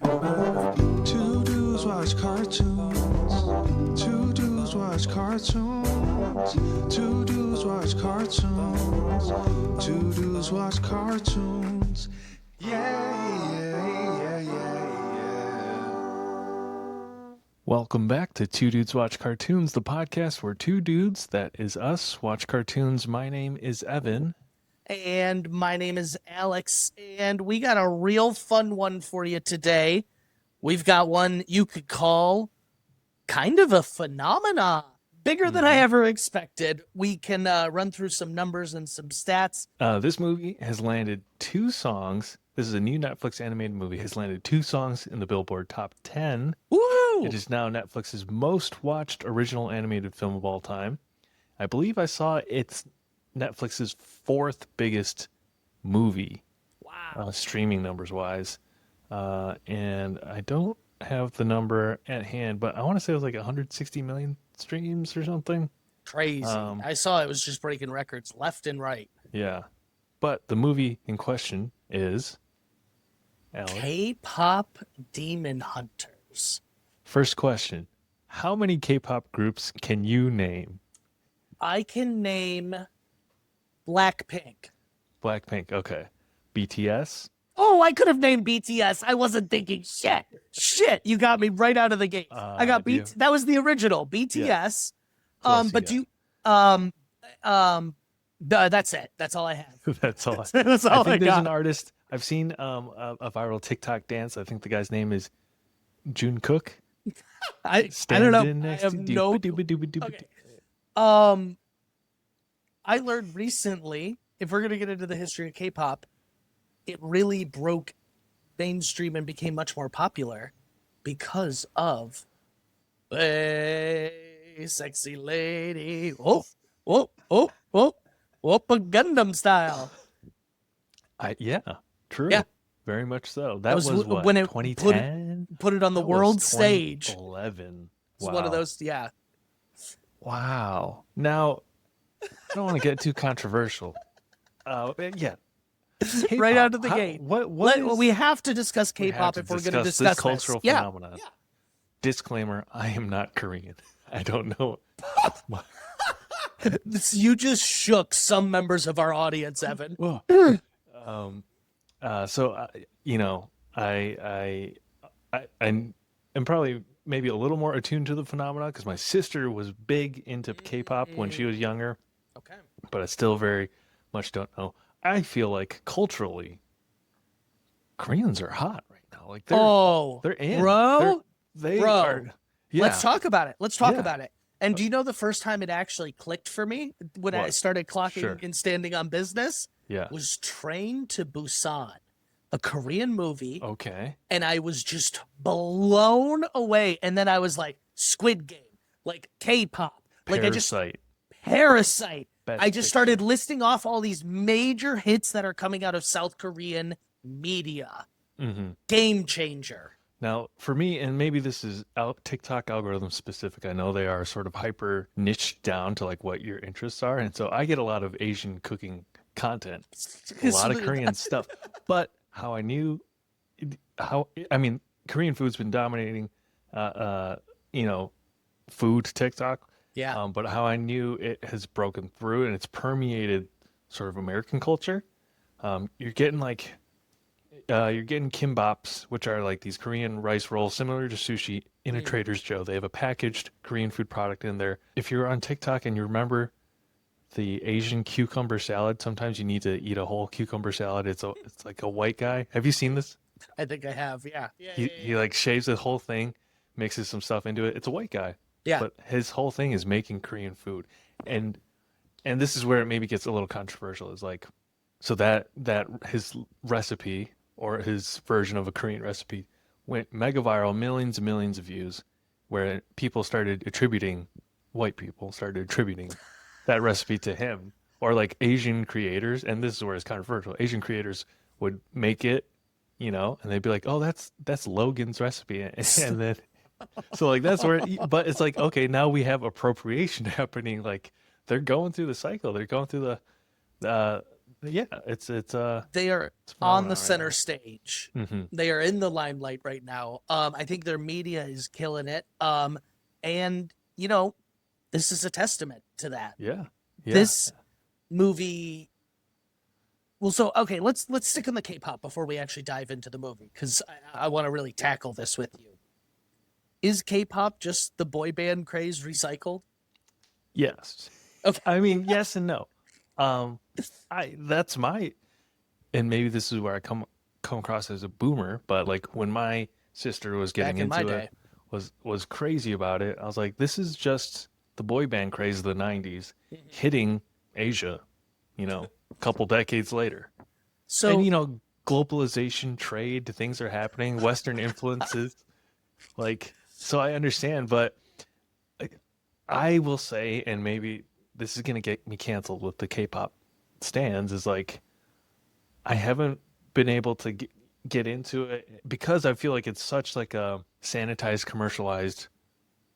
Two dudes watch cartoons. Two dudes watch cartoons. Two dudes watch cartoons. Two dudes watch cartoons. Yeah. Welcome back to Two Dudes Watch Cartoons, the podcast where two dudes, that is us, watch cartoons. My name is Evan. And my name is Alex, and we got a real fun one for you today. We've got one you could call kind of a phenomena, bigger than I ever expected. We can run through some numbers and some stats. This movie has landed 2 songs. This is a new Netflix animated movie. Has landed 2 songs in the Billboard Top 10. Woo! It is now Netflix's most watched original animated film of all time. I believe I saw it's Netflix's 4th biggest movie. Wow. Streaming numbers wise. And I don't have the number at hand, but I want to say it was like 160 million streams or something. Crazy. I saw it was just breaking records left and right. Yeah. But the movie in question is Alex. KPop Demon Hunters. First question. How many K-pop groups can you name? I can name Blackpink. Blackpink, okay. BTS? Oh, I could have named BTS. I wasn't thinking. Shit. You got me right out of the gate. I got BTS. That was the original BTS. Yeah. But do you, that's it. That's all I have. That's all. That's all I think I there's got. an artist. I've seen a viral TikTok dance. I think the guy's name is Jungkook. I don't know. Standing I next have to no. Okay. I learned recently, if we're gonna get into the history of K-pop, it really broke mainstream and became much more popular because of "Hey, Sexy Lady." Oh, a Gundam style. Yeah, true. Yeah. Very much so. That was what, when it 2010? put it on the That world was stage. 2011. It's one of those, yeah. Wow. Now, I don't want to get too controversial. Yeah. K-pop. Right out of the gate. We have to discuss K-pop if we're going to discuss this cultural this. phenomenon. Yeah. Disclaimer, I am not Korean. I don't know. You just shook some members of our audience, Evan. I'm probably maybe a little more attuned to the phenomena because my sister was big into K-pop when she was younger. Okay. But I still very much don't know. I feel like culturally, Koreans are hot right now. Like they're in, bro. They are. Yeah. Let's talk about it. About it. And do you know the first time it actually clicked for me when I started clocking and standing on business? Yeah. Was Train to Busan, a Korean movie. Okay. And I was just blown away. And then I was like, Squid Game, like K-pop, like Parasite. I just started listing off all these major hits that are coming out of South Korean media. Mm-hmm. Game changer. Now, for me, and maybe this is TikTok algorithm specific, I know they are sort of hyper niched down to like what your interests are. And so I get a lot of Asian cooking content, a lot of Korean stuff. But Korean food's been dominating, food TikTok. Yeah. But how I knew it has broken through and it's permeated sort of American culture. You're getting kimbaps, which are like these Korean rice rolls similar to sushi in a Trader's Joe. They have a packaged Korean food product in there. If you're on TikTok and you remember the Asian cucumber salad, sometimes you need to eat a whole cucumber salad. It's like a white guy. Have you seen this? I think I have. Yeah. He like shaves the whole thing, mixes some stuff into it. It's a white guy. Yeah. But his whole thing is making Korean food. And this is where it maybe gets a little controversial. Is like, so that his recipe or his version of a Korean recipe went mega viral, millions and millions of views, where white people started attributing that recipe to him. Or like Asian creators, and this is where it's controversial, Asian creators would make it, and they'd be like, oh, that's Logan's recipe. And then, so like that's where, but it's like, okay, now we have appropriation happening. Like they're going through the cycle. They're going through Yeah, it's They are it's on phenomenon the right center now. stage. Hmm. They are in the limelight right now. I think their media is killing it. And you know, this is a testament to that. Yeah, yeah, This movie. Well, so okay, let's stick on the K-pop before we actually dive into the movie because I want to really tackle this with you. Is K-pop just the boy band craze recycled? yes. Okay. I mean, yes and no. Um, I that's my and maybe this is where I come across as a boomer, but like when my sister was getting Back in my into it, day. was crazy about it. I was like, this is just the boy band craze of the '90s hitting Asia, a couple decades later. And So globalization, trade, things are happening, Western influences, like so I understand, but I I will say, and maybe this is gonna get me canceled with the K-pop stands, is like I haven't been able to get into it because I feel like it's such like a sanitized, commercialized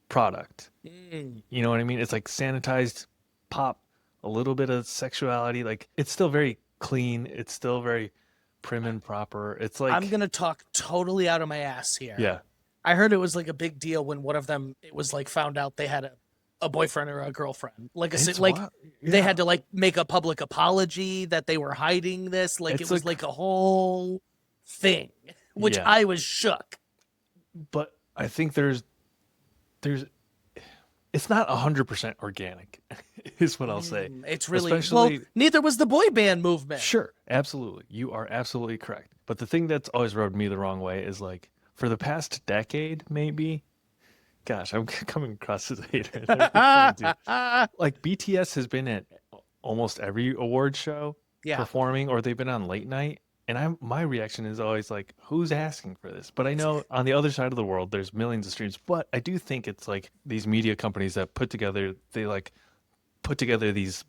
product. mm, You know what I mean? It's like sanitized pop, a little bit of sexuality. Like it's still very clean. It's still very prim and proper. It's I'm like, gonna talk totally out of my ass here. yeah, I heard it was like a big deal when one of them it was like found out they had a boyfriend or a girlfriend. Like it's like what, they yeah, had to like make a public apology that they were hiding this. Like it it's was like, like a whole thing, which yeah. I was shook. But I think there's, it's not 100% organic, is what I'll say. It's really well. Especially Neither was the boy band movement. Sure, absolutely. You are absolutely correct. But the thing that's always rubbed me the wrong way is like for the past decade, maybe. Gosh, I'm coming across as a hater. I don't mean to. Like BTS has been at almost every award show Yeah. performing, or they've been on late night. And my reaction is always like, who's asking for this? But I know on the other side of the world, there's millions of streams. But I do think it's like these media companies that they like put together these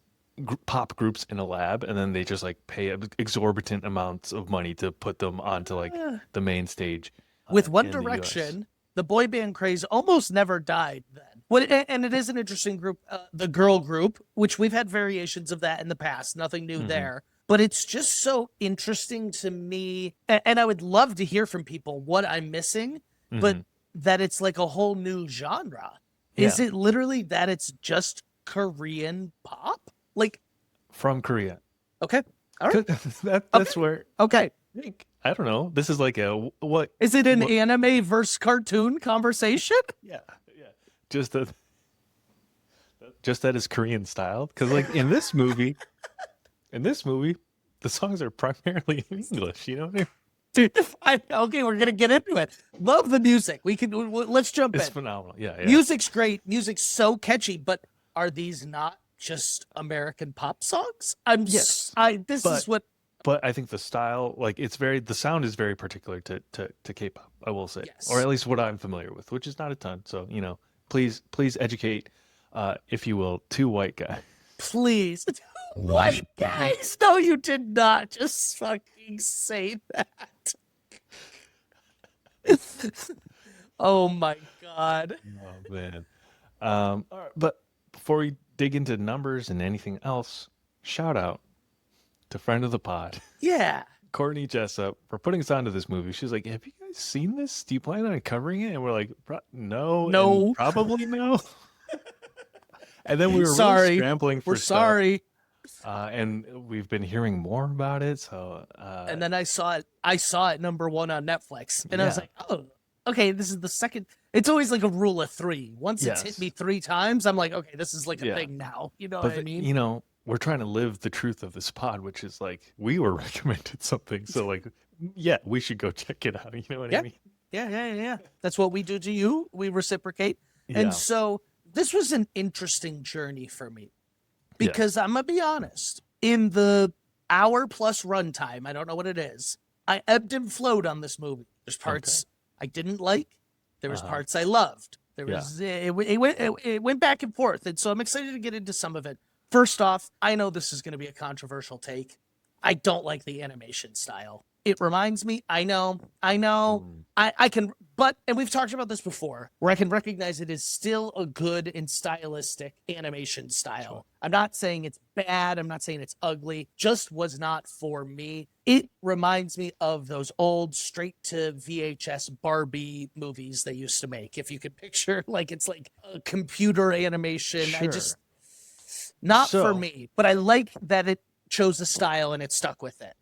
pop groups in a lab and then they just like pay exorbitant amounts of money to put them onto like the main stage With One in the US. Direction, the boy band craze almost never died then. And it is an interesting group, the girl group, which we've had variations of that in the past. Nothing new Hmm. there. But it's just so interesting to me. And I would love to hear from people what I'm missing, but Hmm. that it's like a whole new genre. Is Yeah, it literally that it's just Korean pop? Like, from Korea. okay. All right. That's where Okay. like, I don't know. This is like a what? Is it an What? anime versus cartoon conversation? Yeah, yeah. Just that, just that is Korean style. Because like in this movie, the songs are primarily in English. You know what I mean? Dude, okay, we're gonna get into it. Love the music. Let's jump It's in. phenomenal. Yeah, yeah. Music's great. Music's so catchy, but are these not just American pop songs? Yes, This but is what. but I think the style, like the sound is very particular to K-pop, I will say, or Yes. at least what I'm familiar with, which is not a ton. So, please educate, if you will, two white guys. Please, what guys? No, you did not. Just fucking say that. Oh my god. Oh man. All right, but before we dig into numbers and anything else, shout out to friend of the pod, Yeah. Courtney Jessup, for putting us onto this movie. She's like, "Have you guys seen this? Do you plan on covering it?" And we're like, "No, No. and probably no." And then we were really Sorry. scrambling for We're stuff, sorry. and we've been hearing more about it. So, And then I saw it. I saw it number one on Netflix, and I was Yeah. like, "Oh, okay, this is the second." It's always like a rule of three. Once it's hit Yes. me 3 times, I'm like, "Okay, this is like a Yeah. thing now." You know but what I mean? we're trying to live the truth of this pod, which is like we were recommended something, so like, yeah, we should go check it out. You know what I Yeah. mean? Yeah. That's what we do to you. We reciprocate. Yeah. And so this was an interesting journey for me because I'm gonna be honest. In the hour plus runtime, I don't know what it is. I ebbed and flowed on this movie. There's parts I didn't like. There was parts I loved. There Yeah. was it went back and forth, and so I'm excited to get into some of it. First off, I know this is going to be a controversial take. I don't like the animation style. It reminds me. I know. I can But, and we've talked about this before, where I can recognize it is still a good and stylistic animation style. Sure. I'm not saying it's bad. I'm not saying it's ugly. Just was not for me. It reminds me of those old straight to VHS Barbie movies they used to make. If you could picture, like, it's like a computer animation. Sure. Not for me, but I like that it chose a style and it stuck with it.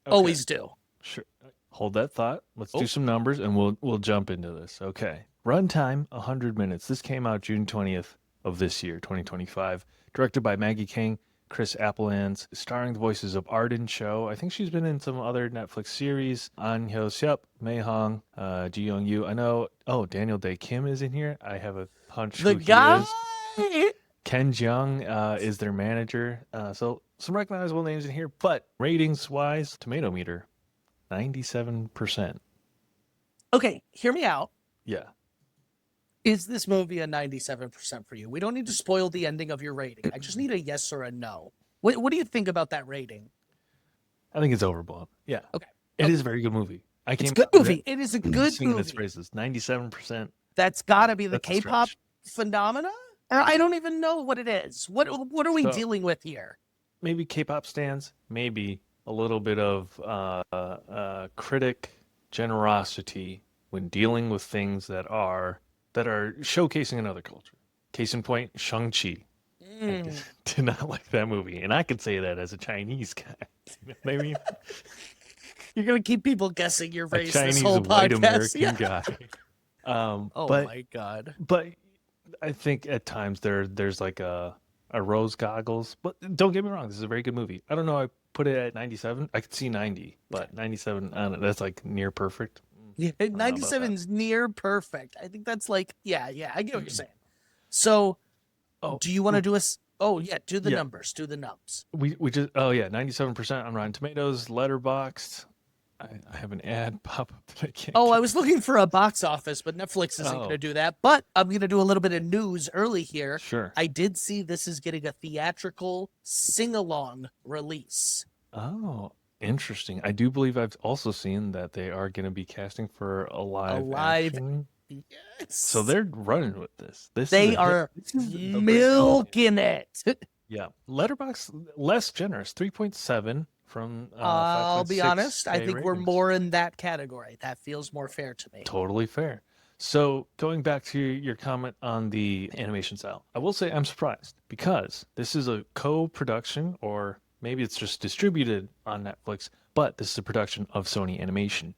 Okay. Always do. Sure. Hold that thought. Let's do some numbers and we'll jump into this. Okay. Runtime 100 minutes. This came out June 20th of this year, 2025. Directed by Maggie Kang, Chris Applelands, starring the voices of Arden Cho. I think she's been in some other Netflix series. Ahn Hyo-seop, Mei Hong, Ji Young-yu. I know. Oh, Daniel Day Kim is in here. I have a hunch who he is. Ken Jeong is their manager. So some recognizable names in here. But ratings-wise, tomato meter. 97%. Okay, hear me out. Yeah. Is this movie a 97% for you? We don't need to spoil the ending of your rating. I just need a yes or a no. What do you think about that rating? I think it's overblown. Yeah. Okay. It is a very good movie. It's a good movie. It is a good movie. Its praises. 97%. That's got to be the K-pop phenomena? Or I don't even know what it is. What are we dealing with here? Maybe K-pop stans, maybe a little bit of critic generosity when dealing with things that are showcasing another culture. Case in point, Shang-Chi. I did not like that movie, and I could say that as a Chinese guy. You know what I mean? You're gonna keep people guessing your race. A Chinese this whole white podcast. American guy. My god! But I think at times there's like a rose goggles. But don't get me wrong, this is a very good movie. I don't know. I put it at 97. I could see 90, but 97. I don't know, that's like near perfect. Yeah, 97 is near perfect. I think that's like I get what you're saying. So, do you want to do us? Oh yeah, do the numbers. Do the nubs. We just 97% on Rotten Tomatoes. Letterboxd. I have an ad pop up that I can't. I was looking for a box office, but Netflix isn't going to do that. But I'm going to do a little bit of news early here. Sure. I did see this is getting a theatrical sing-along release. Oh, interesting. I do believe I've also seen that they are going to be casting for a live action. Yes. So they're running with this. They are milking it. Yeah. Letterboxd less generous, 3.7 from. I'll be honest. I think ratings. we're more in that category. That feels more fair to me. Totally fair. So going back to your comment on the animation style, I will say I'm surprised because this is a co-production, or maybe it's just distributed on Netflix, but this is a production of Sony Animation.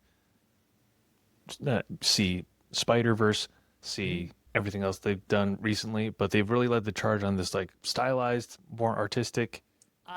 See Spider-Verse, see everything else they've done recently, but they've really led the charge on this like stylized, more artistic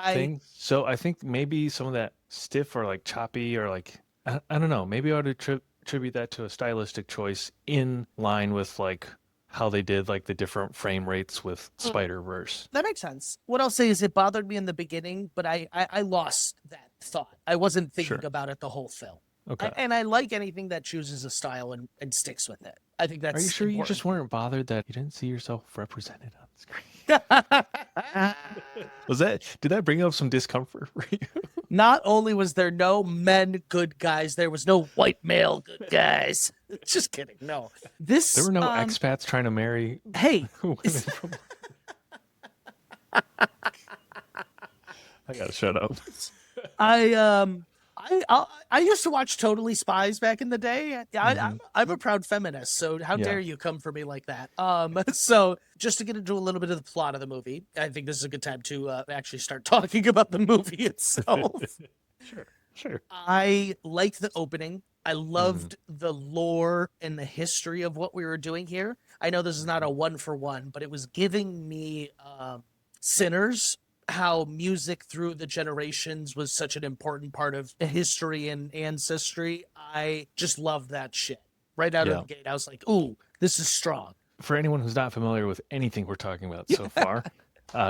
thing. So I think maybe some of that stiff or like choppy or like, I don't know, maybe I would attribute that to a stylistic choice in line with like how they did like the different frame rates with Spider-Verse. That makes sense. What I'll say is it bothered me in the beginning, but I lost that thought. I wasn't thinking about it the whole film. Okay. And I like anything that chooses a style and sticks with it. I think that's Are you sure important. You just weren't bothered that you didn't see yourself represented on the screen? Did that bring up some discomfort for you? Not only was there no men good guys, there was no white male good guys. Just kidding. No. There were no expats trying to marry women from... I gotta shut up. I used to watch Totally Spies back in the day. I'm a proud feminist, so how dare you come for me like that? So just to get into a little bit of the plot of the movie, I think this is a good time to actually start talking about the movie itself. Sure. I liked the opening. I loved the lore and the history of what we were doing here. I know this is not a 1-for-1, but it was giving me Sinners, how music through the generations was such an important part of history and ancestry. I just loved that shit. Right out of the gate, I was like, ooh, this is strong. For anyone who's not familiar with anything we're talking about so far,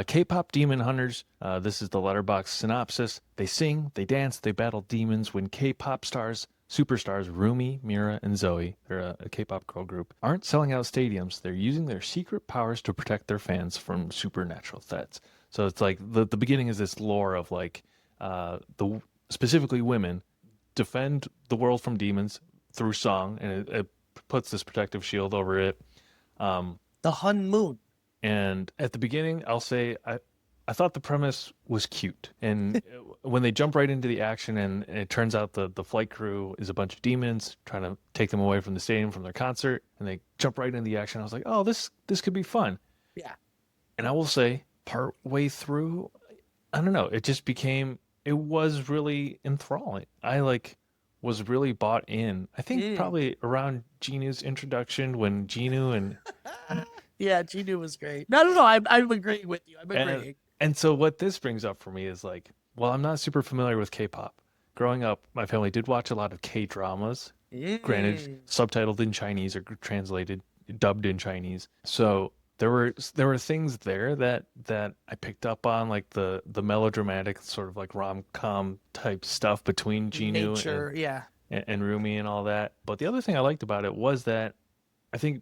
K-pop Demon Hunters, this is the Letterboxd synopsis. They sing, they dance, they battle demons when K-pop superstars Rumi, Mira, and Zoe, they're a K-pop girl group, aren't selling out stadiums. They're using their secret powers to protect their fans from supernatural threats. So it's like the beginning is this lore of like specifically women defend the world from demons through song, and it puts this protective shield over it. The Hun Moon. And at the beginning, I'll say I thought the premise was cute. And when they jump right into the action and it turns out the flight crew is a bunch of demons trying to take them away from the stadium from their concert, and they jump right into the action, I was like, oh, this could be fun. Yeah. And I will say, part way through, I don't know, it was really enthralling. I was really bought in. I think probably around Jinu's introduction, when Jinu and Yeah, Ginu was great. No. I'm agreeing with you. I'm agreeing. and so what this brings up for me is like, well, I'm not super familiar with K-pop. Growing up, my family did watch a lot of K-dramas, granted subtitled in Chinese or translated, dubbed in Chinese. So there were things there that I picked up on, like the melodramatic sort of like rom-com type stuff between Jinu and Rumi and all that. But the other thing I liked about it was that I think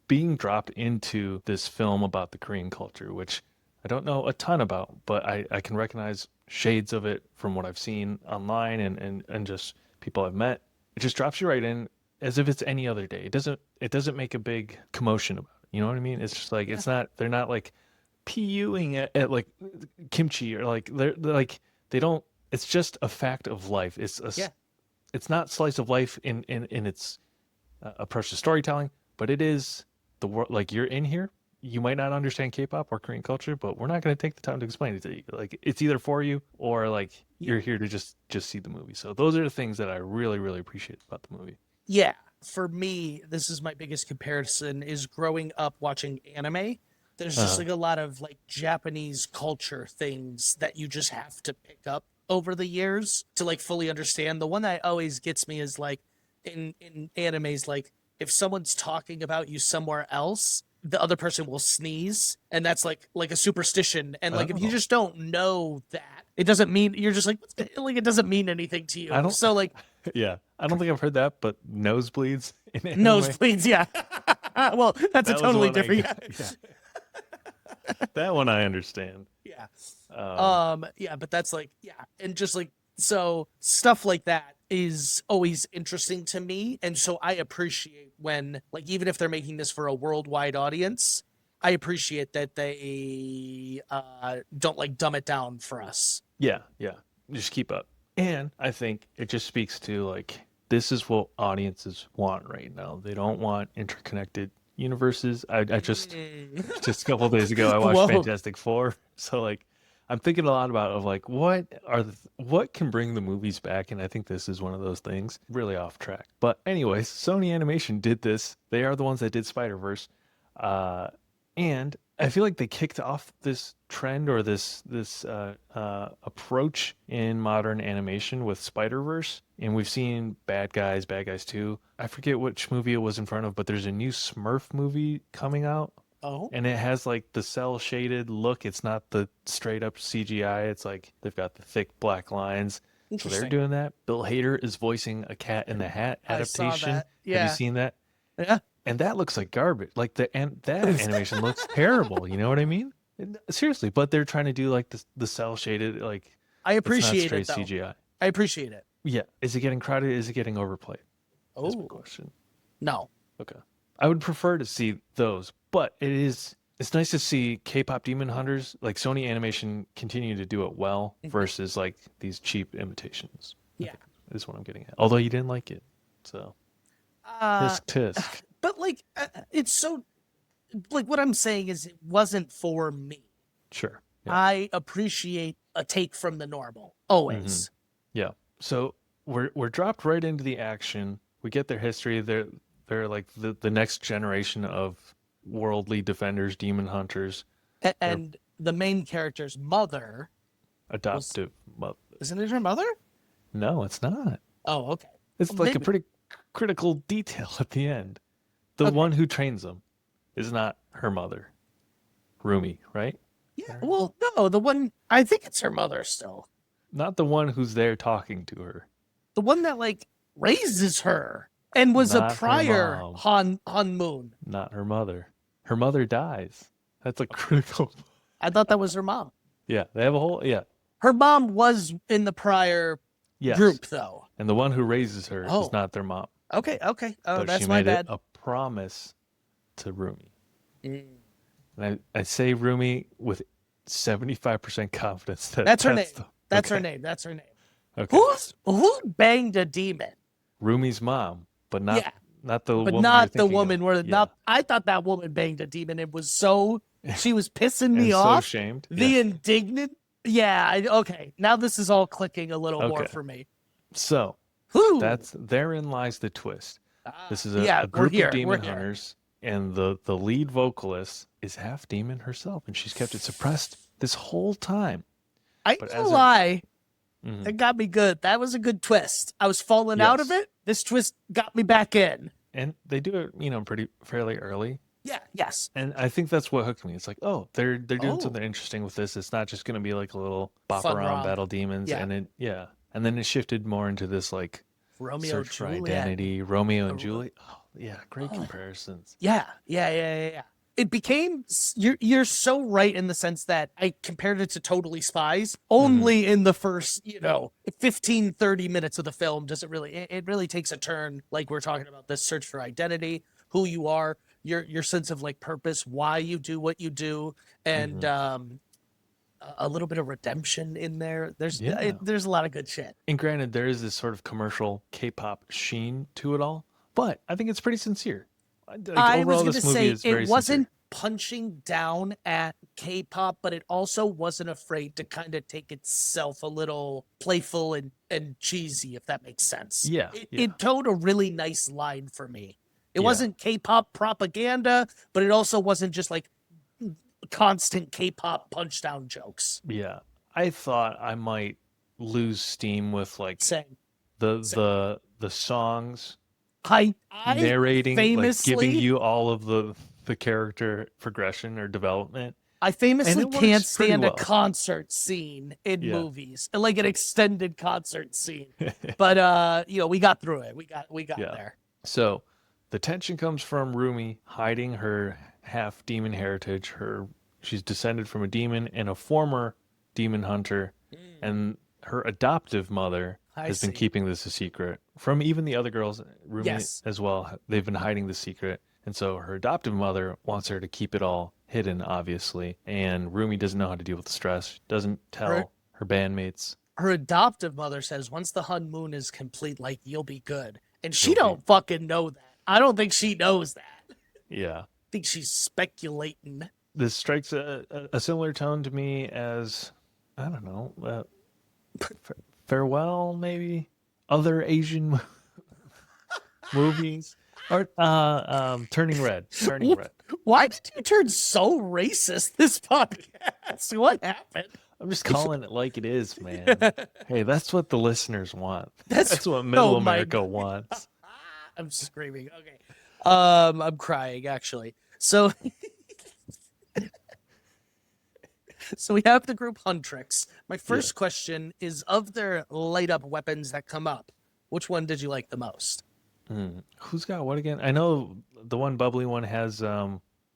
being dropped into this film about the Korean culture, which I don't know a ton about, but I can recognize shades of it from what I've seen online and just people I've met. It just drops you right in as if it's any other day. It doesn't make a big commotion about it. You know what I mean? It's just like they're not like PUing at like kimchi, or like they're like they don't. It's just a fact of life. It's not slice of life in its approach to storytelling, but it is the world. Like, you're in here, you might not understand K-pop or Korean culture, but we're not going to take the time to explain it to you. Like, it's either for you or like you're here to just see the movie. So those are the things that I really, really appreciate about the movie. Yeah, for me, this is my biggest comparison, is growing up watching anime. There's just like a lot of like Japanese culture things that you just have to pick up over the years to like fully understand. The one that always gets me is like in animes, like if someone's talking about you somewhere else, the other person will sneeze, and that's like a superstition. And like if you just don't know that, it doesn't mean, you're just like it doesn't mean anything to you. So like yeah, I don't think I've heard that, but nosebleeds in anime. Nosebleeds, yeah. Well, that's a totally different. That one I understand. Yeah. Yeah, but that's like, and just like, so stuff like that is always interesting to me. And so I appreciate when, like, even if they're making this for a worldwide audience, I appreciate that they don't like dumb it down for us. Yeah. Just keep up. And I think it just speaks to like, this is what audiences want right now. They don't want interconnected universes. I just a couple of days ago I watched Fantastic Four, so like I'm thinking a lot about like what can bring the movies back, and I think this is one of those things. Really off track, but anyways, Sony Animation did this. They are the ones that did Spider-Verse, and I feel like they kicked off this trend or this approach in modern animation with Spider-Verse. And we've seen Bad Guys 2. I forget which movie it was in front of, but there's a new Smurf movie coming out. Oh. And it has like the cell shaded look. It's not the straight up CGI. It's like they've got the thick black lines. So they're doing that. Bill Hader is voicing a Cat in the Hat adaptation. I saw that. Yeah. Have you seen that? Yeah. And that looks like garbage. Like that animation looks terrible. You know what I mean? Seriously, but they're trying to do like the cell shaded, like I appreciate it's not it straight though. CGI. I appreciate it. Yeah. Is it getting crowded? Is it getting overplayed? That's my Oh, question. no. Okay. I would prefer to see those, but it's nice to see K-pop Demon Hunters, like Sony Animation, continue to do it well versus like these cheap imitations. Yeah. Is what I'm getting at. Although you didn't like it, so tisk. But like, it's so, like, what I'm saying is it wasn't for me. Sure. Yeah. I appreciate a take from the normal always. Yeah. So we're dropped right into the action. We get their history. They're like the next generation of worldly defenders, demon hunters. And the main character's mother, Adoptive mother. Isn't it her mother? No, it's not. Oh, okay. It's Well, like a maybe. pretty critical detail at the end. The one who trains them is not her mother. Rumi, right? Yeah. Well, no, the one, I think it's her mother still. Not the one who's there talking to her. The one that like raises her and was Not a her prior mom. Han Moon. Not her mother. Her mother dies. That's a critical. I thought that was her mom. Yeah, they have a whole Her mom was in the prior yes. group though. And the one who raises her Oh. is not their mom. Okay. Oh, but that's she my made bad. it a promise to Rumi. Mm. And I say Rumi with 75% confidence that That's her name. the, That's her okay. name. That's her name. Okay. Who banged a demon? Rumi's mom, but Yeah, not the but woman you're not the thinking woman of. where Yeah. not. I thought that woman banged a demon. It was so she was pissing me And so off. shamed. The Yeah. indignant. Yeah. Okay. Now this is all clicking a little more Okay. for me. So Whew. therein lies the twist. This is Yeah, a we're group here. of We're demon here. hunters, and the lead vocalist is half demon herself, and she's kept it suppressed this whole time. I ain't But gonna as lie. Mhm. It got me good. That was a good twist. I was falling out of Yes. it. This twist got me back in. And they do it, pretty fairly early. Yeah. Yes. And I think that's what hooked me. It's like, oh, they're doing Oh. something interesting with this. It's not just going to be like a little bop Fun around romp. battle demons. Yeah. And and then it shifted more into this like Romeo search for Juliet. identity, Romeo and Juliet. Oh, yeah, great comparisons. Yeah. It became you're so right in the sense that I compared it to Totally Spies. Only in the first, 15, 30 minutes of the film does it really takes a turn, like we're talking about this search for identity, who you are, your sense of like purpose, why you do what you do, and a little bit of redemption in there. There's a lot of good shit. And granted, there is this sort of commercial K-pop sheen to it all, but I think it's pretty sincere. Like, I overall, was this going to movie say is very it wasn't sincere. punching down at K-pop, but it also wasn't afraid to kind of take itself a little playful and cheesy, if that makes sense. Yeah, It towed a really nice line for me. It Yeah. wasn't K-pop propaganda, but it also wasn't just like constant K-pop punch down jokes. Yeah, I thought I might lose steam with like Saying the songs I narrating, famously, like giving you all of the character progression or development. I famously And it can't works pretty stand well. a concert scene in Yeah. movies, like an extended concert scene. But we got through it. We got Yeah. there. So the tension comes from Rumi hiding her half demon heritage. She's descended from a demon and a former demon hunter, and her adoptive mother has been see. keeping this a secret from even the other girls. Rumi Yes. as well. They've been hiding the secret, and so her adoptive mother wants her to keep it all hidden, obviously. And Rumi doesn't know how to deal with the stress. Doesn't tell her bandmates. Her adoptive mother says once the honeymoon is complete, like you'll be good, and she don't fucking know that. I don't think she knows that. Yeah. I think she's speculating. This strikes a similar tone to me as, I don't know, Farewell, maybe? Other Asian movies? Or Turning Red. Turning Red. Why did you turn so racist this podcast? What happened? I'm just calling it like it is, man. Hey, that's what the listeners want. That's what Middle oh my America wants. I'm screaming. Okay. I'm crying actually. So So we have the group Huntrix. My first question is, of their light up weapons that come up, which one did you like the most? Who's got what again? I know the one bubbly one has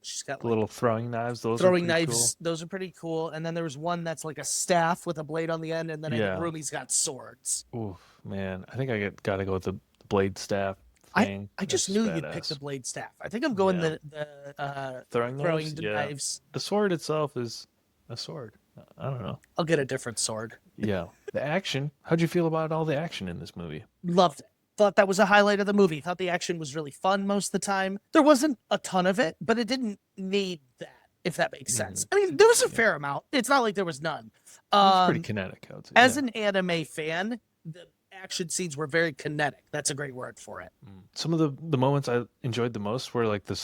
She's got the little throwing knives. Those throwing are pretty knives. Those are pretty cool. And then there was one that's like a staff with a blade on the end, and then I think Rumi's got swords. Cool. Oof, man. I think I gotta go with the blade staff thing. I just knew you'd pick the blade staff. I think I'm going the throwing knives. The sword itself is a sword. I don't know. I'll get a different sword. Yeah. The action. How'd you feel about all the action in this movie? Loved it. Thought that was a highlight of the movie. Thought the action was really fun most of the time. There wasn't a ton of it, but it didn't need that, if that makes sense. I mean, there was a fair amount. It's not like there was none. It was pretty kinetic, I would say. As an anime fan, the action scenes were very kinetic. That's a great word for it. Some of the moments I enjoyed the most were like the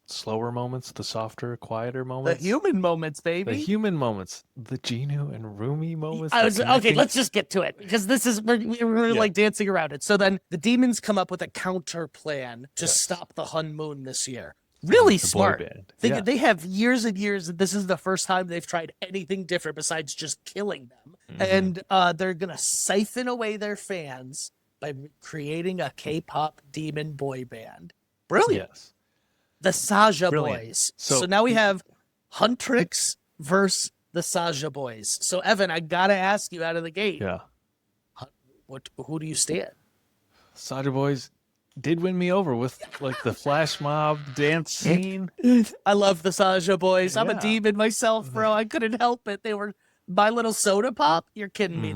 slower moments, the softer, quieter moments. The human moments, baby. The human moments. The Genu and Rumi moments. Okay, let's just get to it, because this is we're like dancing around it. So then the demons come up with a counter plan to stop the Hun Moon this year. Really smart. They have years and years, and this is the first time they've tried anything different besides just killing them. And they're gonna siphon away their fans by creating a K-pop demon boy band. Brilliant. Yes. The Saja Brilliant. Boys. So- So now we have Huntrix versus the Saja Boys. So Evan, I gotta ask you out of the gate, Yeah. who do you stand? Soldier Boys, did win me over with like the flash mob dance scene. I love the Saja boys. I'm a Yeah. demon myself, bro. I couldn't help it. They were My Little Soda Pop. You're kidding me.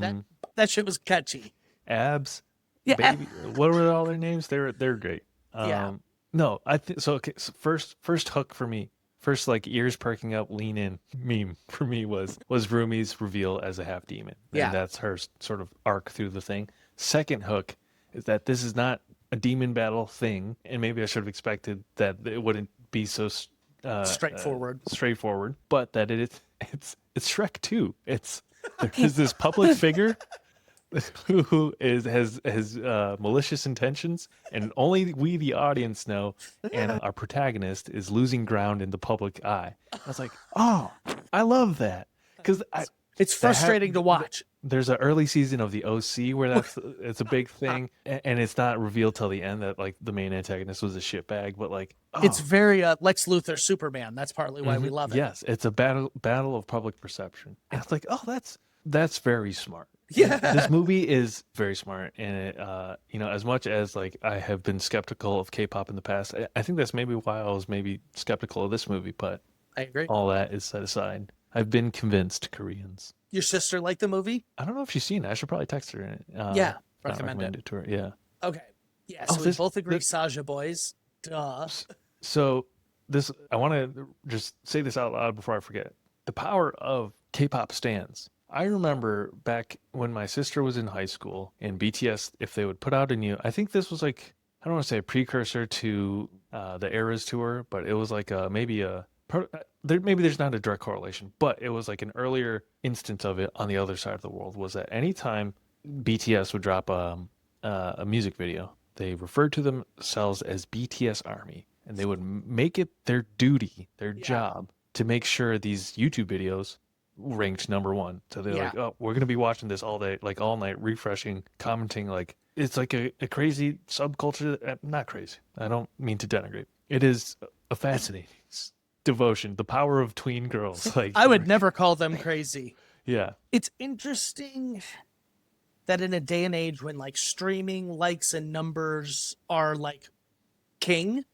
That shit was catchy. Abs, Yeah. baby. What were all their names? They're great. Yeah. No, I think so. Okay, so first hook for me, first like ears perking up, lean in meme for me was Rumi's reveal as a half demon. Yeah. And that's her sort of arc through the thing. Second hook is that this is not a demon battle thing, and maybe I should have expected that it wouldn't be so straightforward, but that it's Shrek 2. There's this public figure who has malicious intentions, and only we, the audience, know. And our protagonist is losing ground in the public eye. I was like, oh, I love that, because It's frustrating to watch. there's an early season of the OC where it's a big thing, and it's not revealed till the end that like the main antagonist was a shitbag, but like It's very Lex Luthor Superman. That's partly why we love it. Yes, it's a battle of public perception. And it's like, oh, that's very smart. Yeah. This movie is very smart, and it, as much as like I have been skeptical of K-pop in the past, I think that's maybe why I was maybe skeptical of this movie. But I agree. all that is set aside. I've been convinced Koreans. Your sister liked the movie? I don't know if she's seen it. I should probably text her. Yeah, not recommend it. to her. Yeah. Okay. Yeah, so we both agree Saja boys. Duh. So I want to just say this out loud before I forget. The power of K-pop stans. I remember back when my sister was in high school, and BTS, if they would put out I think this was like, I don't want to say a precursor to the Eras tour, but it was like maybe there's not a direct correlation, but it was like an earlier instance of it on the other side of the world. Was that anytime BTS would drop a music video, they referred to themselves as BTS Army, and they would make it their duty, their job, to make sure these YouTube videos ranked number one. So they're like, oh, we're gonna be watching this all day, like all night, refreshing, commenting. Like it's like a crazy subculture. Not crazy, I don't mean to denigrate. It is a fascinating devotion, the power of tween girls. Like I would never call them crazy. Yeah. It's interesting that in a day and age when like streaming likes and numbers are like king,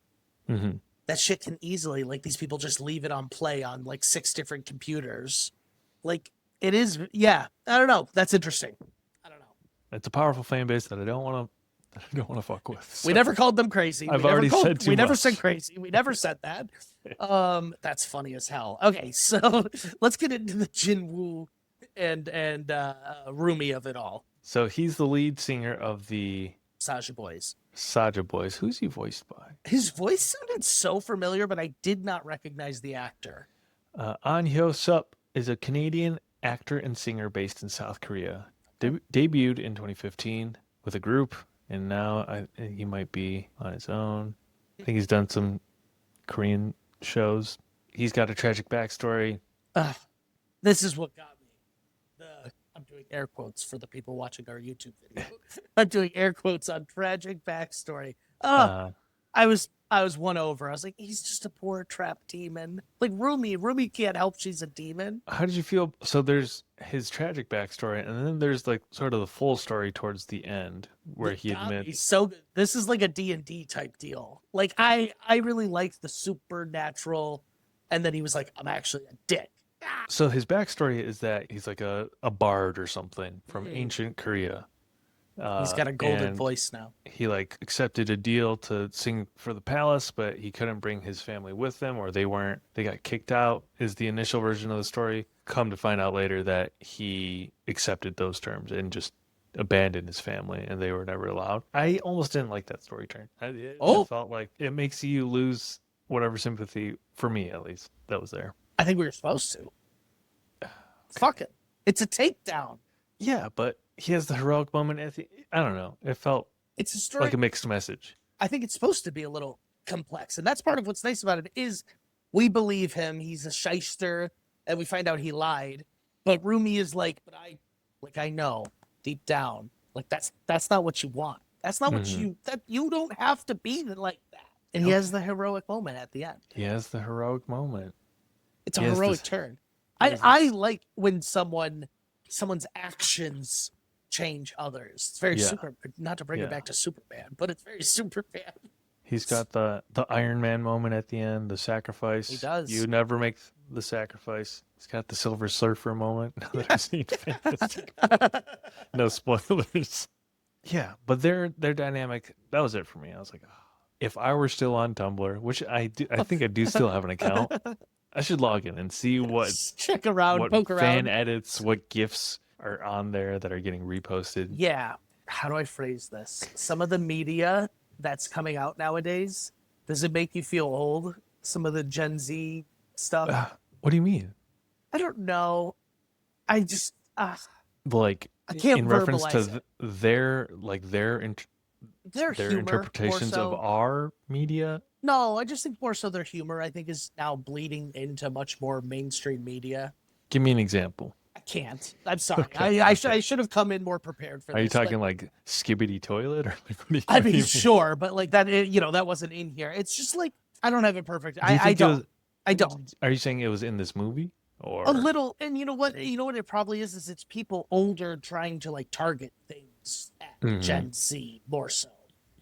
that shit can easily, like, these people just leave it on play on like 6 different computers. Like it is. Yeah. I don't know. That's interesting. I don't know. It's a powerful fan base that I don't want to fuck with. So. We never called them crazy. I've already said too We never much. said crazy. We never said that. That's funny as hell. Okay, so let's get into the Jinwoo and Rumi of it all. So he's the lead singer of the Saja boys. Saja boys. Who's he voiced by? His voice sounded so familiar, but I did not recognize the actor. Ahn Hyo-seop is a Canadian actor and singer based in South Korea. Debuted in 2015 with a group, and now he might be on his own. I think he's done some Korean shows. He's got a tragic backstory. This is what got me. I'm doing air quotes for the people watching our YouTube video. I'm doing air quotes on tragic backstory. I was won over. I was like, he's just a poor trapped demon. Like Rumi can't help. She's a demon. How did you feel? So there's his tragic backstory, and then there's like sort of the full story towards the end where he admits. So good. This is like a D&D type deal. Like I really liked the supernatural, and then he was like, I'm actually a dick. So his backstory is that he's like a bard or something from ancient Korea. He's got a golden voice now. He like accepted a deal to sing for the palace, but he couldn't bring his family with him, or they got kicked out, is the initial version of the story. Come to find out later that he accepted those terms and just abandoned his family, and they were never allowed. I almost didn't like that story turn. It felt like it makes you lose whatever sympathy, for me at least, that was there. I think we were supposed to. Fuck it. It's a takedown. Yeah, but he has the heroic moment at the, I don't know. It felt it's a story, like a mixed message. I think it's supposed to be a little complex, and that's part of what's nice about it is we believe him. He's a shyster, and we find out he lied. But Rumi is like, I know deep down, like that's not what you want. That's not what you don't have to be like that. And he has the heroic moment at the end. He has the heroic moment. It's a heroic turn. I like when someone's actions change others. It's very Yeah. super. Not to bring it Yeah. back to Superman, but it's very Superman. He's got the Iron Man moment at the end, the sacrifice. He does. You never make the sacrifice. He's got the Silver Surfer moment. Now that I've seen Fantastic. No spoilers. Yeah, but their dynamic, that was it for me. I was like, oh, if I were still on Tumblr, which I think I do still have an account, I should log in and see what Just check around, what poke fan around. edits, what GIFs are on there that are getting reposted. Yeah. How do I phrase this? Some of the media that's coming out nowadays, does it make you feel old? Some of the Gen Z stuff? What do you mean? I don't know. I just, Like I can't in reference verbalize to it. their Their humor, interpretations more of so. our media. No, I just think more so their humor, I think, is now bleeding into much more mainstream media. Give me an example. I can't. I'm sorry. Okay, I should have come in more prepared for Are you this. but- talking like Skibbity Toilet or like what do you I mean, mean? sure, but like that, that wasn't in here. It's just like, I don't have it perfect. Do you I think it don't. was- I don't. Are you saying it was in this movie or A little, and you know what it probably is it's people older trying to like target things at Mhm. Gen Z more so.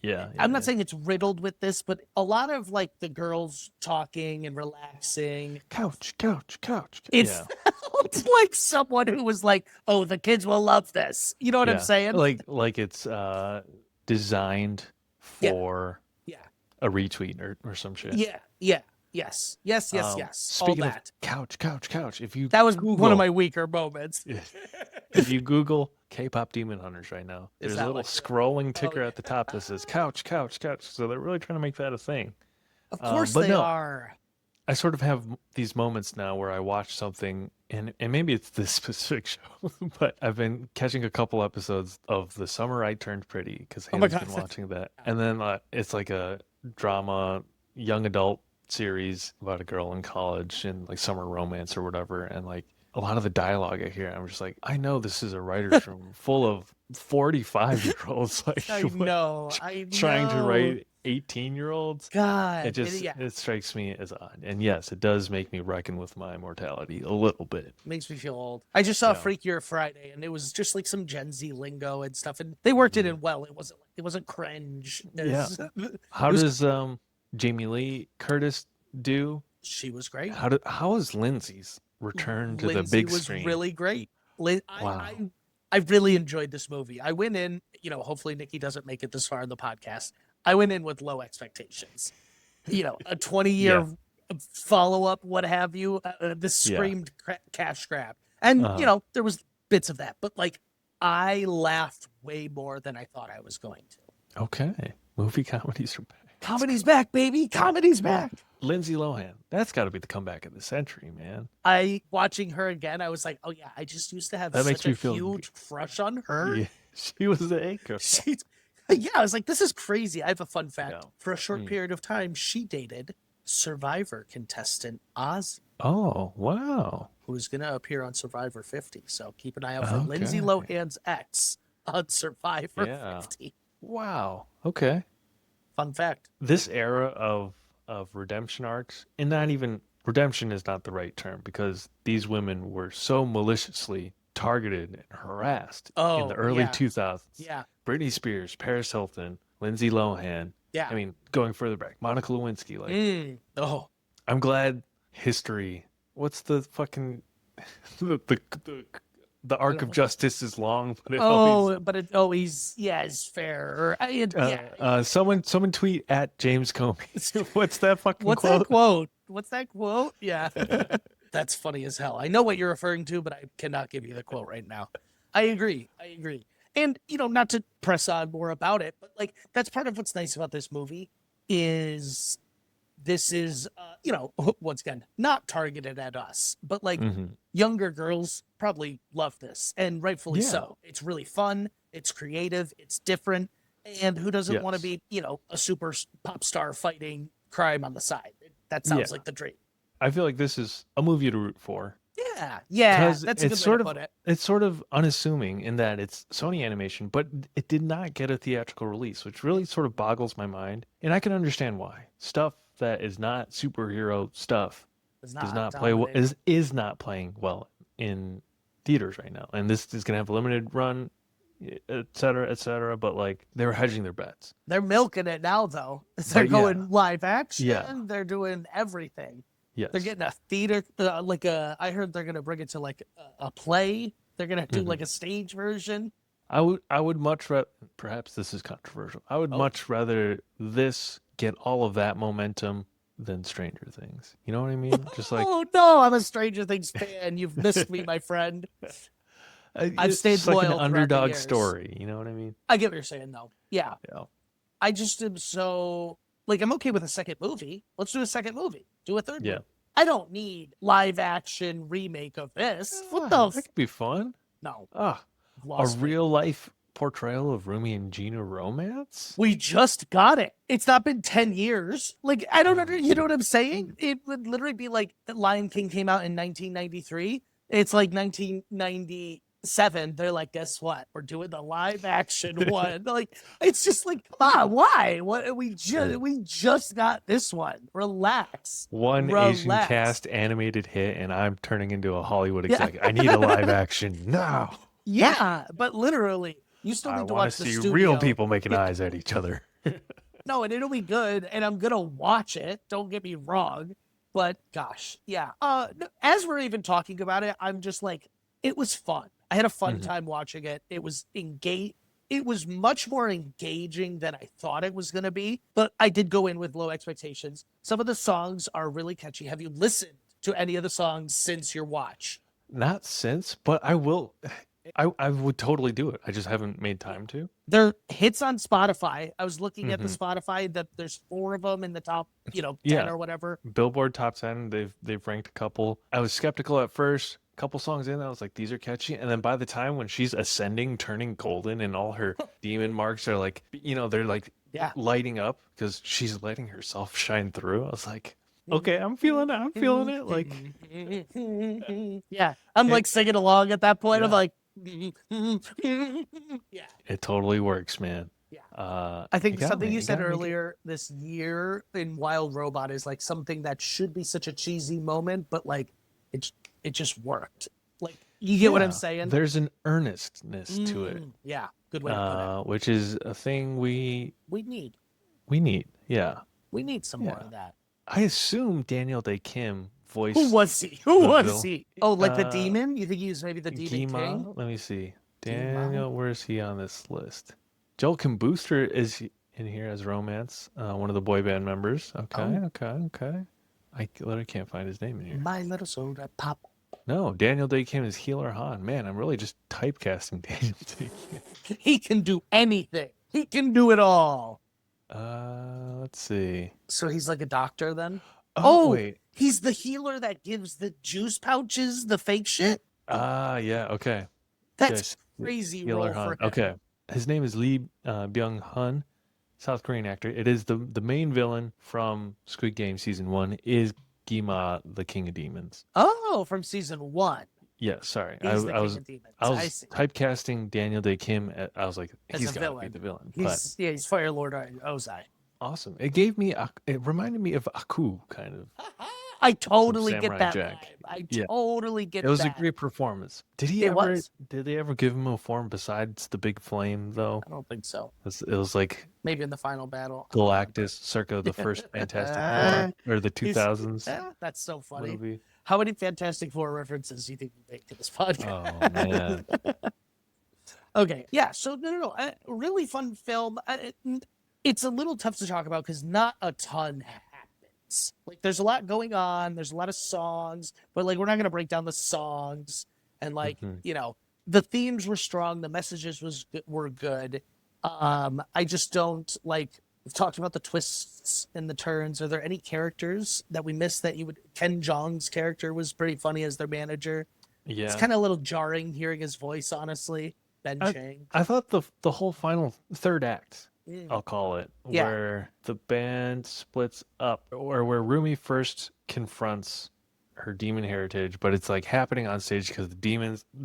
Yeah, I'm not saying it's riddled with this, but a lot of like the girls talking and relaxing. couch. It Yeah. felt like someone who was like, "Oh, the kids will love this." You know what I'm Yeah. saying? Like it's designed Yeah. for Yeah, a retweet or some shit. yeah, yes. All Speaking of that. couch. If you That was one Google- of my weaker moments. if you Google K-pop Demon Hunters right now, Is there's a that little like- scrolling ticker yeah. at the top that says couch. So they're really trying to make that a thing. Of course but they no. are. I sort of have these moments now where I watch something, and maybe it's this specific show, but I've been catching a couple episodes of The Summer I Turned Pretty because Oh my Hannah's been God. watching that. And then it's like a drama, young adult series about a girl in college and like summer romance or whatever. And like a lot of the dialogue I hear, I'm just like, I know this is a writer's room full of 45-year-olds like I know. I trying to know. write 18-year-olds. God. It strikes me as odd. And yes, it does make me reckon with my mortality a little bit. Makes me feel old. I just saw Yeah. Freakier Friday, and it was just like some Gen Z lingo and stuff, and they worked it in well. It wasn't cringe. Yeah. How It was- does Jamie Lee Curtis do? She was great. How is Lindsay's return to Lindsay the big was screen? really great. Wow. I really enjoyed this movie. I went in, hopefully Nikki doesn't make it this far in the podcast. I went in with low expectations. A 20-year follow-up, what have you. This Yeah. screamed cash grab. And, Uh-huh. there was bits of that. But, like, I laughed way more than I thought I was going to. Okay. Movie comedies are back. Comedy's back, baby. Comedy's back. Lindsay Lohan. That's got to be the comeback of the century, man. Watching her again, I was like, oh, yeah, I just used to have That makes such a me feel huge crush on her. Yeah, she was the anchor. Yeah, I was like, this is crazy. I have a fun fact. Yeah. For a short period of time, she dated Survivor contestant Oz, Oh, wow. who's going to appear on Survivor 50. So keep an eye out for Okay. Lindsay Lohan's ex on Survivor Yeah. 50. Wow. Okay. Fun fact. This era of redemption arcs, and not even redemption is not the right term because these women were so maliciously targeted and harassed in Oh, the early yeah. 2000s. Yeah. Britney Spears, Paris Hilton, Lindsay Lohan. Yeah. I mean, going further back, Monica Lewinsky. Like, Oh, I'm glad history. What's the fucking the arc of justice is long, but it always. but it always, is fair. Or, Someone tweet at James Comey. What's that fucking What's quote? that quote? What's that quote? Yeah. That's funny as hell. I know what you're referring to, but I cannot give you the quote right now. I agree. And, not to press on more about it, but like that's part of what's nice about this movie is this is, once again, not targeted at us, but like younger girls probably love this, and rightfully Yeah. so. It's really fun. It's creative. It's different. And who doesn't want to Yes. be, a super pop star fighting crime on the side? That sounds Yeah. like the dream. I feel like this is a movie to root for. Yeah, 'Cause that's a good it's way sort to of put it. it's sort of unassuming in that it's Sony Animation, but it did not get a theatrical release, which really sort of boggles my mind. And I can understand why. Stuff that is not superhero stuff It's does not play well, is not playing well in theaters right now. And this is going to have a limited run et cetera, et cetera. But like they were hedging their bets. They're milking it now, though. They're But going live action. Yeah. They're doing everything. Yes. They're getting a theater, I heard they're gonna bring it to like a play. They're gonna do like a stage version. I would much rather, perhaps this is controversial. I would much rather this get all of that momentum than Stranger Things. You know what I mean? Just like, Oh no, I'm a Stranger Things fan. You've missed me, my friend. I've it's stayed just like loyal an throughout the underdog years. story. You know what I mean? I get what you're saying, though. Yeah, Yeah. I just am so like I'm okay with a second movie. Let's do a second movie. Do a third Yeah. movie. I don't need live action remake of this. What the? That could be fun. No, Ah, a lost me. real life portrayal of Rumi and Gina romance. We just got it. It's not been 10 years. Like, I don't know. You know what I'm saying? It would literally be like the Lion King came out in 1993. It's like 1997. They're like, guess what? We're doing the live action one. Like, it's just like, come on, why? What we just got this one. Relax. One Asian Relax. cast animated hit, and I'm turning into a Hollywood executive. I need a live action now. Yeah, but literally, you still I need to want watch to the see studio. real people making eyes at each other. No, and it'll be good, and I'm gonna watch it. Don't get me wrong, but gosh, yeah. As we're even talking about it, I'm just like, it was fun. I had a fun time watching it. It was It was much more engaging than I thought it was gonna be. But I did go in with low expectations. Some of the songs are really catchy. Have you listened to any of the songs since your watch? Not since, but I will. I would totally do it. I just haven't made time to. They're hits on Spotify. I was looking at the Spotify that there's 4 of them in the top, 10 Yeah. or whatever. Billboard top 10. They've ranked a couple. I was skeptical at first. A couple songs in, I was like, these are catchy. And then by the time when she's ascending, turning golden, and all her demon marks are like, they're like lighting up because she's letting herself shine through. I was like, okay, I'm feeling it. I'm feeling it. Like, Yeah, I'm like singing along at that point. I'm Yeah. like, yeah. it totally works, man. Yeah. I I think something you said earlier this year in Wild Robot is like something that should be such a cheesy moment, but like it just worked. Like, you get what I'm saying? There's an earnestness to it, Yeah, good way to put it. which is a thing we We need. Yeah. need some more Yeah. of that. I assume Daniel Day Kim voiced Who was he? Who the was villain. he? Oh, like the Uh, demon? You think he was maybe the demon Gima. king? Let me see. Daniel, where's he on this list? Joel Kim Booster is in here as romance, one of the boy band members. Okay, okay. I literally can't find his name in here. My little soda pop. No, Daniel Day Kim is Healer Han. Man, I'm really just typecasting Daniel Day Kim. He can do anything. He can do it all. Let's see. So he's like a doctor then? Oh, wait. He's the healer that gives the juice pouches, the fake shit? Yeah, okay. That's Yes, crazy Healer role for Han. him. Okay. His name is Lee Byung-hun, South Korean actor. It is the main villain from Squid Game Season 1 is Gima, the King of Demons. Oh, from season 1. Yeah, sorry. He's the I king was of demons. I was see. typing Daniel Day Kim. I was like, As he's a got to be villain. the villain. But He's Fire Lord Ozai. awesome. It gave me, it reminded me of Aku, kind of. I totally get Samurai that Jack. vibe. I Yeah. totally get It was that. a great performance. Did they ever give him a form besides the big flame, though? I don't think so. It was like Maybe in the final battle. Galactus, circa the first Fantastic Four, or the 2000s That's so funny. movie. How many Fantastic Four references do you think we make to this podcast? Oh, man. Okay, yeah. So no. Really fun film. It's a little tough to talk about because not a ton happens. Like, there's a lot going on. There's a lot of songs, but like, we're not gonna break down the songs. And like, the themes were strong. The messages were good. I just don't like. We've talked about the twists and the turns. Are there any characters that we missed that you would? Ken Jeong's character was pretty funny as their manager. Yeah. It's kind of a little jarring hearing his voice, honestly. Ben Chang. I thought the whole final third act, Mm. I'll call it, Yeah. where the band splits up, or where Rumi first confronts her demon heritage, but it's like happening on stage because the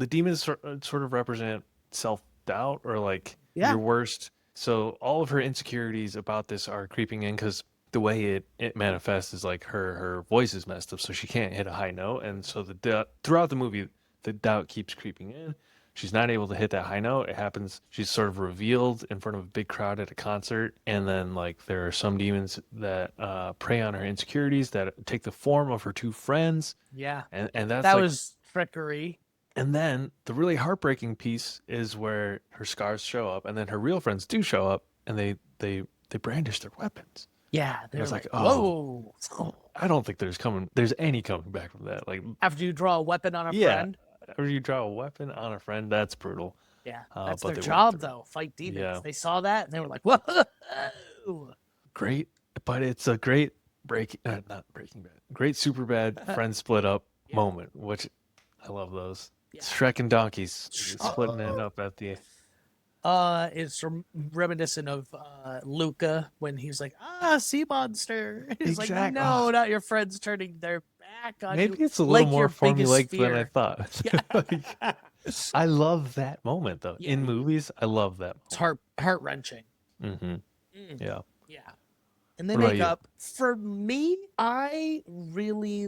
demons sort of represent self-doubt or like your worst. So all of her insecurities about this are creeping in because the way it manifests is like her voice is messed up, so she can't hit a high note, and so throughout the movie the doubt keeps creeping in. she's not able to hit that high note. It happens. She's sort of revealed in front of a big crowd at a concert, and then like there are some demons that prey on her insecurities that take the form of her two friends, Yeah. and that's That like, was trickery. and then the really heartbreaking piece is where her scars show up, and then her real friends do show up, and they brandish their weapons. Yeah. They're was like, like, oh. whoa. I don't think there's any coming back from that. Like, After you draw a weapon on a yeah, friend. after you draw a weapon on a friend, that's brutal. Yeah. But That's their they went job, through it. though. Fight demons. Yeah. They saw that and they were like, whoa. Great, but it's a great not Breaking Bad, great super bad friend split up moment, which I love those. Yeah. Shrek and donkeys splitting it up at the. It's reminiscent of Luca when he's like, sea monster. He's like, Exact- no, not your friends turning their back on you. Maybe it's a little like more your biggest formulaic than I fear. thought. Yeah. Like, I love that moment though. Yeah. In movies, I love that. It's heart wrenching. Mm-hmm. Yeah. Yeah. And they What about make you? up. For me, I really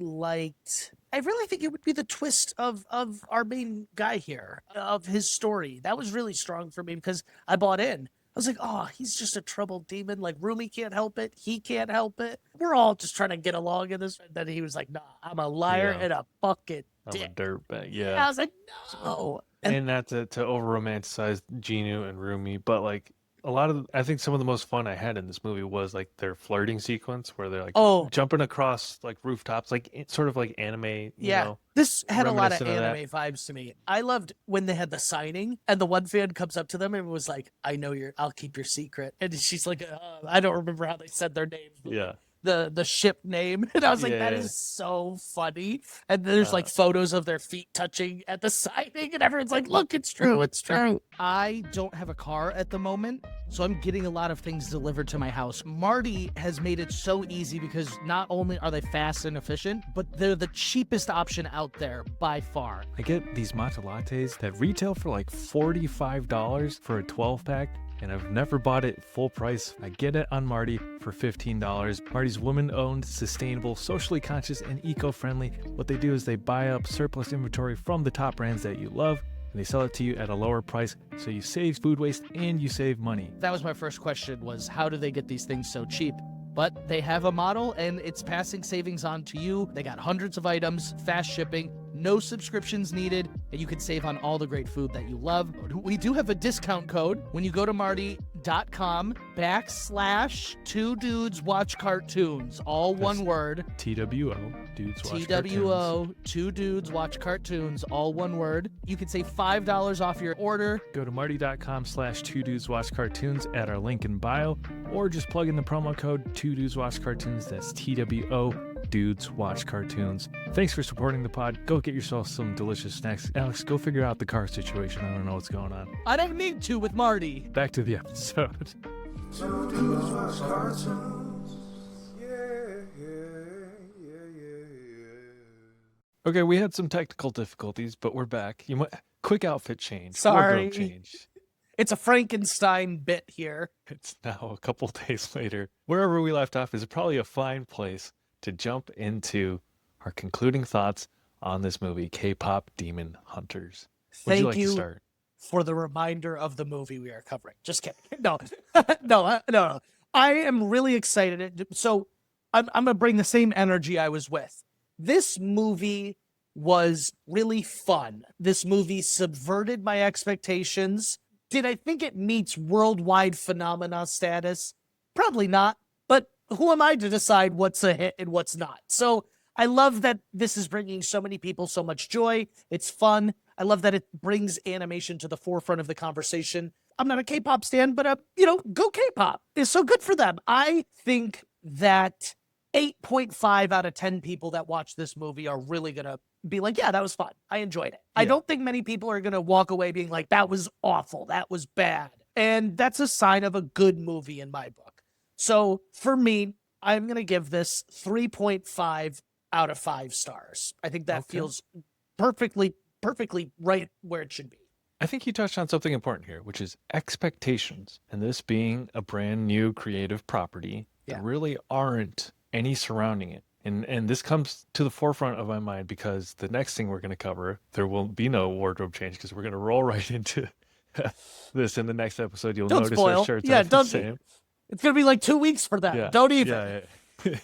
think it would be the twist of our main guy here, of his story. That was really strong for me because I bought in. I was like, oh, he's just a troubled demon. Like, Rumi can't help it. He can't help it. We're all just trying to get along in this. And then he was like, nah, I'm a liar Yeah. and a bucket I'm a dick. dirtbag. And Yeah. I was like, no. And And not to over romanticize Genu and Rumi, but like I think some of the most fun I had in this movie was like their flirting sequence where they're like Oh. jumping across like rooftops, like sort of like anime, you yeah, know. this had a lot of reminiscent of that. anime vibes to me. I loved when they had the signing and the one fan comes up to them and was like, I'll keep your secret. And she's like, I don't remember how they said their names. But Yeah. the ship name. And I was like, that Yeah. is so funny. And there's like photos of their feet touching at the signing, and everyone's like, look, it's true, it's true. I don't have a car at the moment, so I'm getting a lot of things delivered to my house. Marty has made it so easy because not only are they fast and efficient, but they're the cheapest option out there by far. I get these matcha lattes that retail for like $45 for a 12 pack. And I've never bought it full price. I get it on Marty for $15. Marty's woman-owned, sustainable, socially conscious, and eco-friendly. What they do is they buy up surplus inventory from the top brands that you love, and they sell it to you at a lower price, so you save food waste and you save money. That was my first question, was how do they get these things so cheap? But they have a model and it's passing savings on to you. They got hundreds of items, fast shipping, no subscriptions needed, and you can save on all the great food that you love. We do have a discount code when you go to marty.com/2dudeswatchcartoons, all one word. TWO, dudes watch TWO, 2dudeswatchcartoons, all one word. You can save $5 off your order. Go to marty.com/2dudeswatchcartoons at our link in bio, or just plug in the promo code 2dudeswatchcartoons. That's TWO, dudes watch cartoons. Thanks for supporting the pod. Go get yourself some delicious snacks. Alex, go figure out the car situation. I don't know what's going on. I don't need to with Marty. Back to the episode. Two dudes watch cartoons. Okay, we had some technical difficulties, but we're back. Quick outfit change. Sorry. Wardrobe change. It's a Frankenstein bit here. It's now a couple days later. Wherever we left off is probably a fine place to jump into our concluding thoughts on this movie, K-Pop Demon Hunters. Would you like to start? For the reminder of the movie we are covering. Just kidding. No, no. I am really excited. So I'm going to bring the same energy I was with. This movie was really fun. This movie subverted my expectations. Did I think it meets worldwide phenomena status? Probably not. But who am I to decide what's a hit and what's not? So I love that this is bringing so many people so much joy. It's fun. I love that it brings animation to the forefront of the conversation. I'm not a K-pop stan, but go K-pop. It's so good for them. I think that 8.5 out of 10 people that watch this movie are really going to be like, yeah, that was fun. I enjoyed it. I don't think many people are going to walk away being like, that was awful. That was bad. And that's a sign of a good movie in my book. So for me, I'm going to give this 3.5 out of 5 stars. I think that feels perfectly right where it should be. I think you touched on something important here, which is expectations. And this being a brand new creative property, there really aren't any surrounding it. And this comes to the forefront of my mind because the next thing we're going to cover, there will be no wardrobe change because we're going to roll right into this in the next episode. You'll Don't notice spoil. our shirts Yeah, are the don't. same. It's gonna be like 2 weeks for that. Yeah. Don't even. Yeah.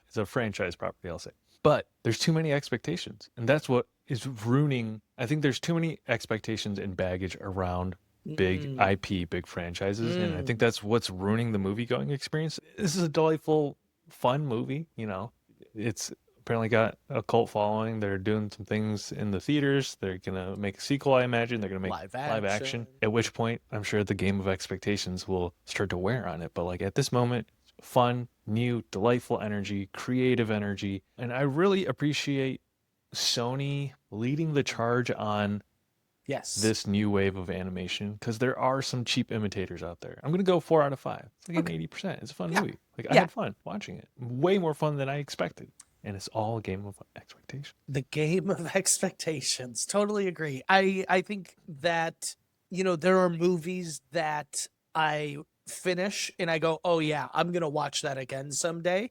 It's a franchise property, I'll say. But there's too many expectations. And that's what is ruining. I think there's too many expectations and baggage around big IP, big franchises. And I think that's what's ruining the movie going experience. This is a delightful, fun movie. You know, it's apparently got a cult following. They're doing some things in the theaters. They're going to make a sequel, I imagine. They're going to make live action. At which point, I'm sure the game of expectations will start to wear on it. But like at this moment, fun, new, delightful energy, creative energy. And I really appreciate Sony leading the charge on this new wave of animation because there are some cheap imitators out there. I'm going to go 4 out of 5. It's like an 80%. It's a fun movie. Like I had fun watching it. Way more fun than I expected. And it's all a game of expectations. The game of expectations. Totally agree. I think that, you know, there are movies that I finish and I go, oh yeah, I'm going to watch that again someday.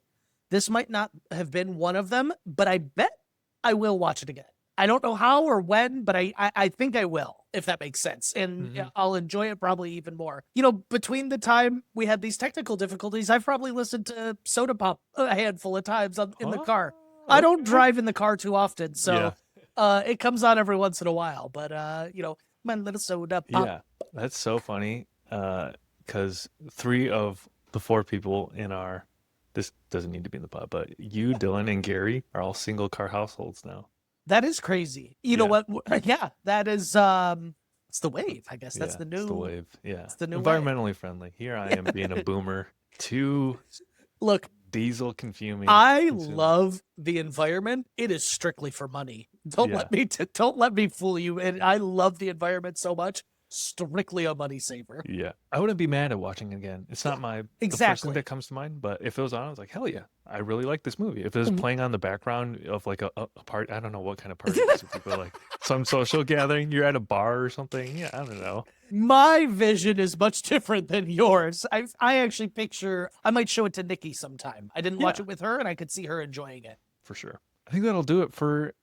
This might not have been one of them, but I bet I will watch it again. I don't know how or when, but I think I will, if that makes sense. And I'll enjoy it probably even more. You know, between the time we had these technical difficulties, I've probably listened to Soda Pop a handful of times in the car. I don't drive in the car too often, so it comes on every once in a while. But, you know, my little Soda Pop. Yeah, that's so funny because 3 of the 4 people in our, this doesn't need to be in the pod, but you, Dylan, and Gary are all single car households now. That is crazy. You know what? Yeah, that is it's the wave. I guess that's the new. It's the wave. Yeah, it's the new environmentally friendly. Here I am being a boomer. Look, diesel consuming. I love the environment. It is strictly for money. Don't let me fool you. And I love the environment so much. Strictly a money saver. Yeah, I wouldn't be mad at watching it again. It's not the first thing that comes to mind, but if it was on, I was like, hell yeah, I really like this movie. If it was playing on the background of like a part, I don't know what kind of party it is, but like some social gathering, you're at a bar or something. Yeah, I don't know. My vision is much different than yours. I actually picture, I might show it to Nikki sometime. I didn't watch it with her, and I could see her enjoying it. For sure. I think that'll do it for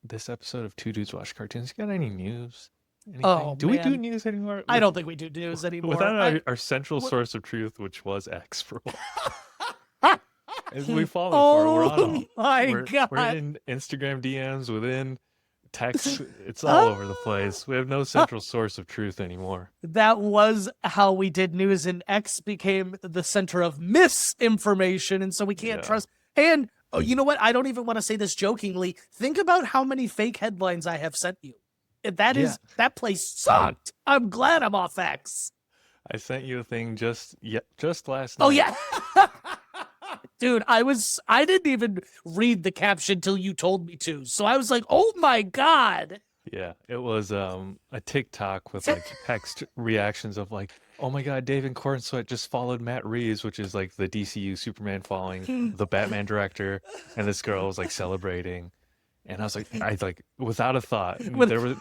this episode of Two Dudes Watch Cartoons. You got any news? Anything? Oh, do we do news anymore? I don't think we do news anymore. Without our central source of truth, which was X for a while. As we follow for, we're on. My God. We're in Instagram DMs, within text. It's all over the place. We have no central source of truth anymore. That was how we did news, and X became the center of misinformation, and so we can't trust. And you know what? I don't even want to say this jokingly. Think about how many fake headlines I have sent you. That place sucked. I'm glad I'm off X. I sent you a thing just last night. Oh yeah. Dude, I didn't even read the caption till you told me to. So I was like, "Oh my God." Yeah, it was a TikTok with like text reactions of like, "Oh my God, David Cornsweet just followed Matt Reeves," which is like the DCU Superman following the Batman director, and this girl was like celebrating. And I was like, without a thought, there was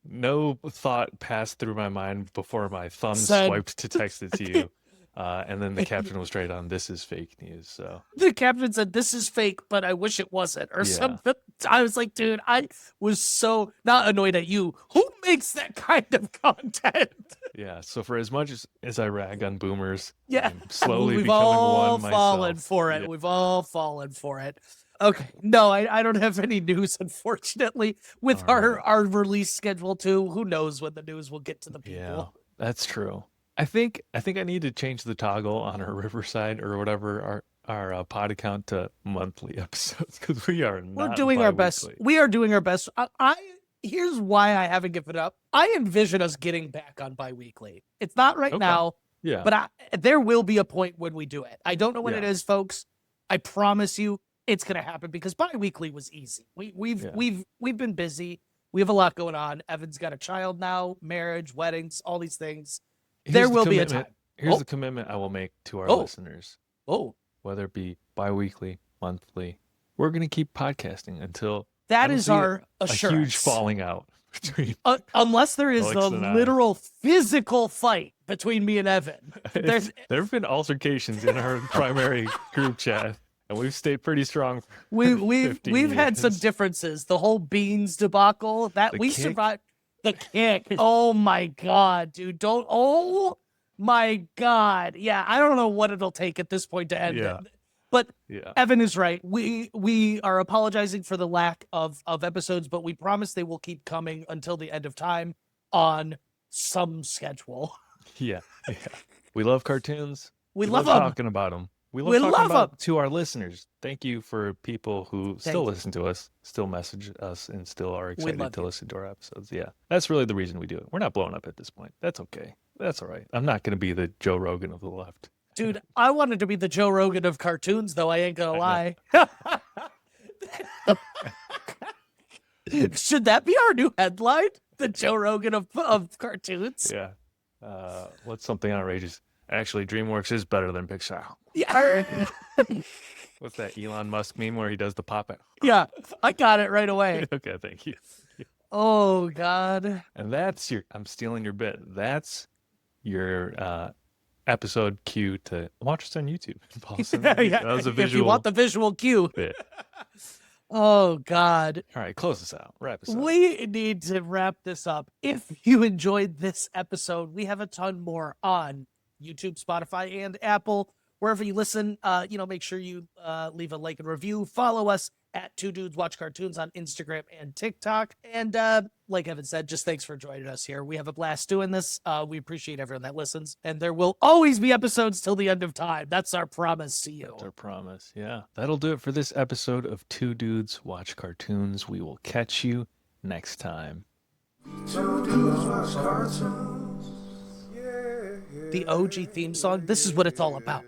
no thought passed through my mind before my thumb swiped to text it to you. And then the caption was straight on, "This is fake news." So the caption said, "This is fake, but I wish it wasn't," or something. I was like, dude, I was so not annoyed at you. Who makes that kind of content? Yeah. So for as much as I rag on boomers, I'm we've slowly becoming all one fallen myself. for it. We've all fallen for it. Okay. No, I don't have any news, unfortunately, with our release schedule too. Who knows when the news will get to the people. Yeah, that's true. I think I need to change the toggle on our Riverside or whatever our pod account to monthly episodes because we're doing our best. We are doing our best. Here's why I haven't given up. I envision us getting back on bi-weekly. It's not right now. Yeah. But there will be a point when we do it. I don't know when it is, folks. I promise you it's going to happen because bi-weekly was easy. We've been busy. We have a lot going on. Evan's got a child now, marriage, weddings, all these things. There will be a time. Here's the commitment I will make to our listeners. Whether it be bi-weekly, monthly, we're going to keep podcasting until that is our assurance. A huge falling out between unless there is Alex a literal physical fight between me and Evan. There have been altercations in our primary group chat, And we've stayed pretty strong. We've 15 had some years. differences. The whole beans debacle that The we kick? survived. The kick. Oh my god, dude! Don't. Oh my god. Yeah, I don't know what it'll take at this point to end Yeah. it. But Yeah. Evan is right. We are apologizing for the lack of episodes, but we promise they will keep coming until the end of time on some schedule. Yeah. We love cartoons. We love them. talking about them. We love We talking love about 'em. to our listeners. Thank you for people who still you. listen to us, still message us, and still are excited love to you. listen to our episodes. Yeah, that's really the reason we do it. We're not blowing up at this point. That's okay. That's all right. I'm not going to be the Joe Rogan of the left. Dude, I wanted to be the Joe Rogan of cartoons, though. I ain't gonna lie. Should that be our new headline? The Joe Rogan of cartoons? Yeah. What's something outrageous? Actually, DreamWorks is better than Pixar. Yeah. What's that Elon Musk meme where he does the pop out? Yeah, I got it right away. Okay, thank you. Oh, God. And that's I'm stealing your bit. That's your episode cue to watch us on YouTube. Paulson. Yeah, That was a if you visual want the visual cue. bit. Oh, God. All right, close this out. Wrap this up. We need to wrap this up. If you enjoyed this episode, we have a ton more on YouTube, Spotify, and Apple. Wherever you listen, make sure you leave a like and review. Follow us at Two Dudes Watch Cartoons on Instagram and TikTok. And like Evan said, just thanks for joining us here. We have a blast doing this. We appreciate everyone that listens. And there will always be episodes till the end of time. That's our promise to you. That's our promise. Yeah. That'll do it for this episode of Two Dudes Watch Cartoons. We will catch you next time. Two dudes watch cartoons. Yeah. The OG theme song, this is what it's all about.